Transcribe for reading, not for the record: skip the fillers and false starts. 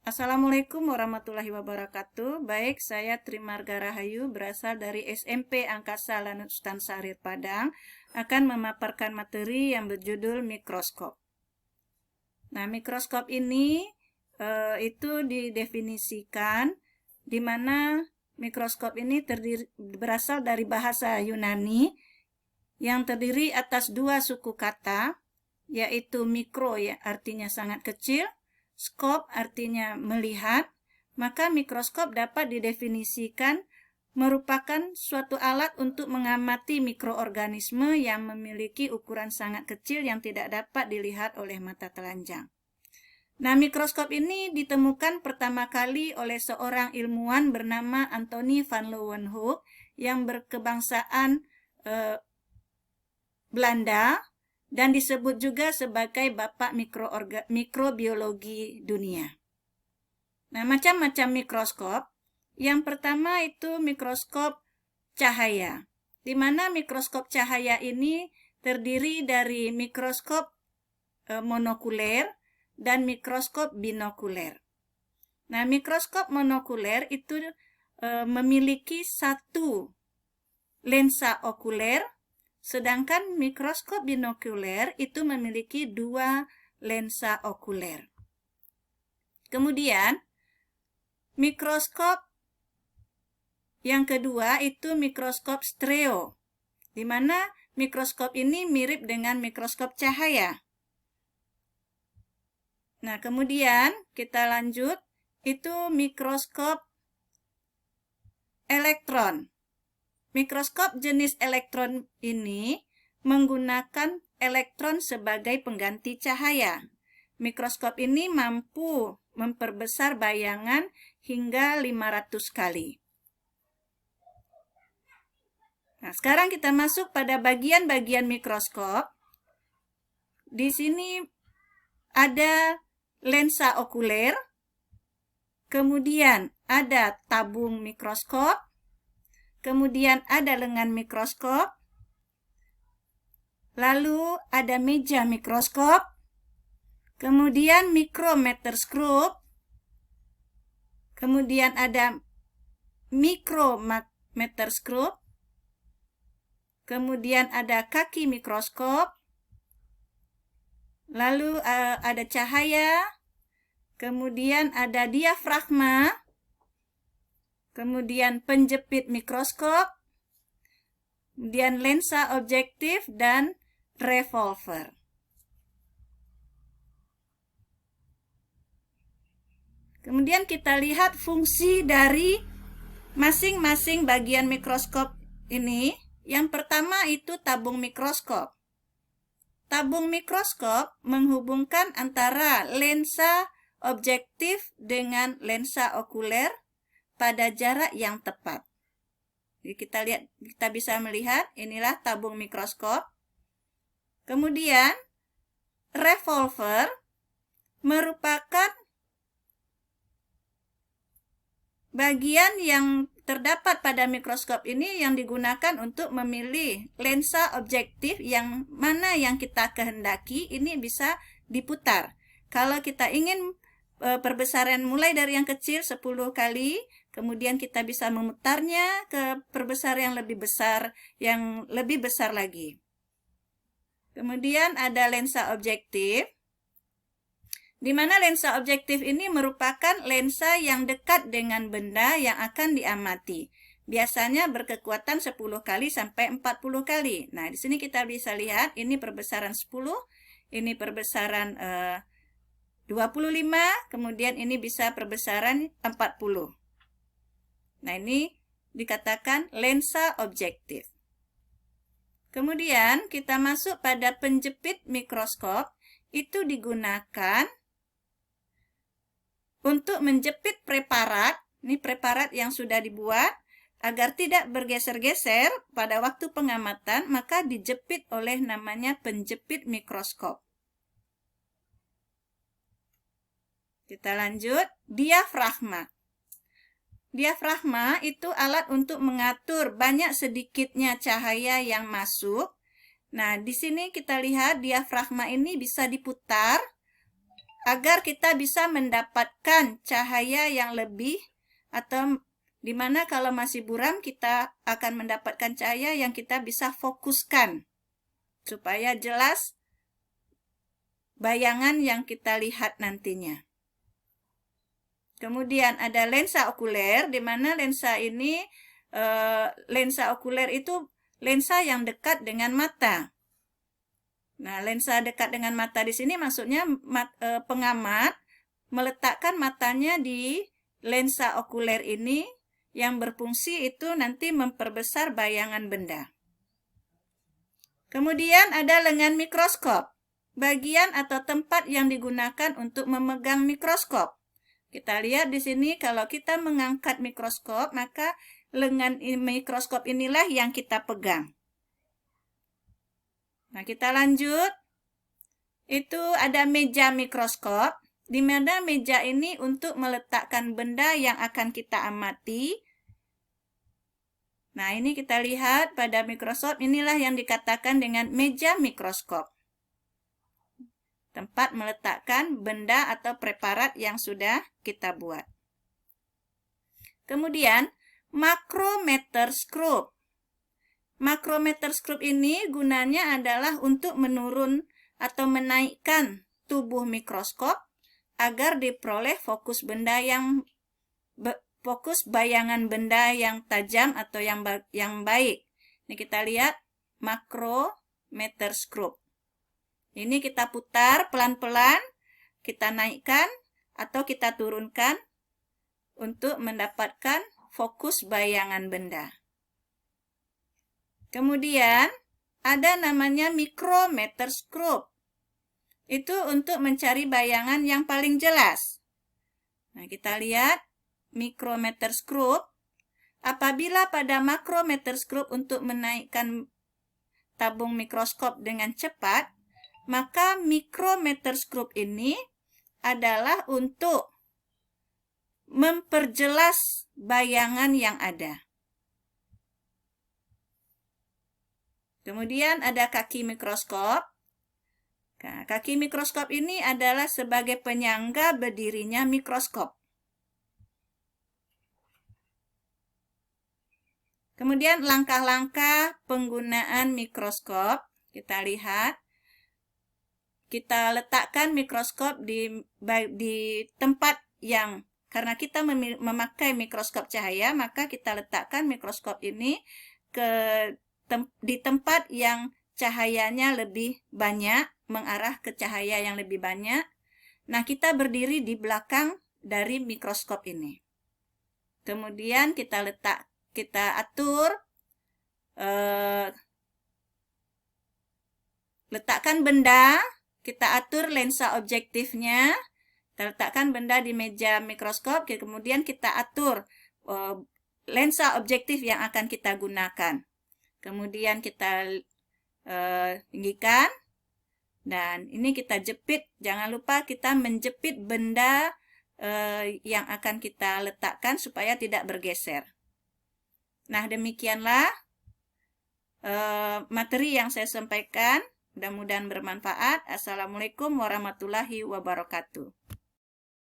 Assalamualaikum warahmatullahi wabarakatuh. Baik, saya Trimarga Rahayu berasal dari SMP Angkasa Lanut Sultan Syahrir Padang akan memaparkan materi yang berjudul mikroskop. Nah, mikroskop ini itu didefinisikan di mana mikroskop ini berasal dari bahasa Yunani yang terdiri atas dua suku kata, yaitu mikro ya artinya sangat kecil, skop artinya melihat, maka mikroskop dapat didefinisikan merupakan suatu alat untuk mengamati mikroorganisme yang memiliki ukuran sangat kecil yang tidak dapat dilihat oleh mata telanjang. Nah, mikroskop ini ditemukan pertama kali oleh seorang ilmuwan bernama Anthony van Leeuwenhoek yang berkebangsaan Belanda dan disebut juga sebagai bapak mikrobiologi dunia. Nah, macam-macam mikroskop. Yang pertama itu mikroskop cahaya, di mana mikroskop cahaya ini terdiri dari mikroskop monokuler dan mikroskop binokuler. Nah, mikroskop monokuler itu memiliki satu lensa okuler, sedangkan mikroskop binokuler itu memiliki dua lensa okuler. Kemudian, mikroskop yang kedua itu mikroskop stereo, di mana mikroskop ini mirip dengan mikroskop cahaya. Nah, kemudian kita lanjut, itu mikroskop elektron. Mikroskop jenis elektron ini menggunakan elektron sebagai pengganti cahaya. Mikroskop ini mampu memperbesar bayangan hingga 500 kali. Nah, sekarang kita masuk pada bagian-bagian mikroskop. Di sini ada lensa okuler, kemudian ada tabung mikroskop, kemudian ada lengan mikroskop, lalu ada meja mikroskop, kemudian mikrometerskop, kemudian ada mikrometerskop, kemudian ada kaki mikroskop, lalu ada cahaya, kemudian ada diafragma, kemudian penjepit mikroskop, kemudian lensa objektif, dan revolver. Kemudian kita lihat fungsi dari masing-masing bagian mikroskop ini. Yang pertama itu tabung mikroskop. Tabung mikroskop menghubungkan antara lensa objektif dengan lensa okuler pada jarak yang tepat. Jadi kita bisa melihat inilah tabung mikroskop. Kemudian revolver merupakan bagian yang terdapat pada mikroskop ini yang digunakan untuk memilih lensa objektif yang mana yang kita kehendaki, ini bisa diputar. Kalau kita ingin perbesaran mulai dari yang kecil 10 kali, kemudian kita bisa memutarnya ke perbesaran yang lebih besar lagi. Kemudian ada lensa objektif, di mana lensa objektif ini merupakan lensa yang dekat dengan benda yang akan diamati. Biasanya berkekuatan 10 kali sampai 40 kali. Nah, di sini kita bisa lihat ini perbesaran 10, ini perbesaran 25, kemudian ini bisa perbesaran 40. Nah, ini dikatakan lensa objektif. Kemudian kita masuk pada penjepit mikroskop, itu digunakan untuk menjepit preparat, ini preparat yang sudah dibuat, agar tidak bergeser-geser pada waktu pengamatan, maka dijepit oleh namanya penjepit mikroskop. Kita lanjut, diafragma. Diafragma itu alat untuk mengatur banyak sedikitnya cahaya yang masuk. Nah, di sini kita lihat diafragma ini bisa diputar agar kita bisa mendapatkan cahaya yang lebih, atau dimana kalau masih buram kita akan mendapatkan cahaya yang kita bisa fokuskan supaya jelas bayangan yang kita lihat nantinya. Kemudian ada lensa okuler, di mana lensa ini, lensa okuler itu lensa yang dekat dengan mata. Nah, lensa dekat dengan mata di sini maksudnya pengamat meletakkan matanya di lensa okuler ini yang berfungsi itu nanti memperbesar bayangan benda. Kemudian ada lengan mikroskop, bagian atau tempat yang digunakan untuk memegang mikroskop. Kita lihat di sini kalau kita mengangkat mikroskop, maka lengan mikroskop inilah yang kita pegang. Nah, kita lanjut. Itu ada meja mikroskop, di mana meja ini untuk meletakkan benda yang akan kita amati. Nah, ini kita lihat pada mikroskop, inilah yang dikatakan dengan meja mikroskop. Tempat meletakkan benda atau preparat yang sudah kita buat. Kemudian, makrometerskop. Makrometerskop ini gunanya adalah untuk menurun atau menaikkan tubuh mikroskop agar diperoleh fokus bayangan benda yang tajam atau yang baik. Ini kita lihat makrometerskop. Ini kita putar pelan-pelan, kita naikkan atau kita turunkan untuk mendapatkan fokus bayangan benda. Kemudian ada namanya mikrometerskop. Itu untuk mencari bayangan yang paling jelas. Nah, kita lihat mikrometerskop. Apabila pada makrometerskop untuk menaikkan tabung mikroskop dengan cepat, maka mikrometerskop ini adalah untuk memperjelas bayangan yang ada. Kemudian ada kaki mikroskop. Nah, kaki mikroskop ini adalah sebagai penyangga berdirinya mikroskop. Kemudian langkah-langkah penggunaan mikroskop. Kita lihat. Kita letakkan mikroskop di tempat yang, karena kita memakai mikroskop cahaya, maka kita letakkan mikroskop ini di tempat yang cahayanya lebih banyak, mengarah ke cahaya yang lebih banyak. Nah, kita berdiri di belakang dari mikroskop ini. Kemudian kita atur, letakkan benda, kita atur lensa objektifnya, kita letakkan benda di meja mikroskop, kemudian kita atur lensa objektif yang akan kita gunakan. Kemudian kita tinggikan, dan ini kita jepit. Jangan lupa kita menjepit benda yang akan kita letakkan supaya tidak bergeser. Nah, demikianlah materi yang saya sampaikan. Mudah-mudahan bermanfaat. Assalamualaikum warahmatullahi wabarakatuh.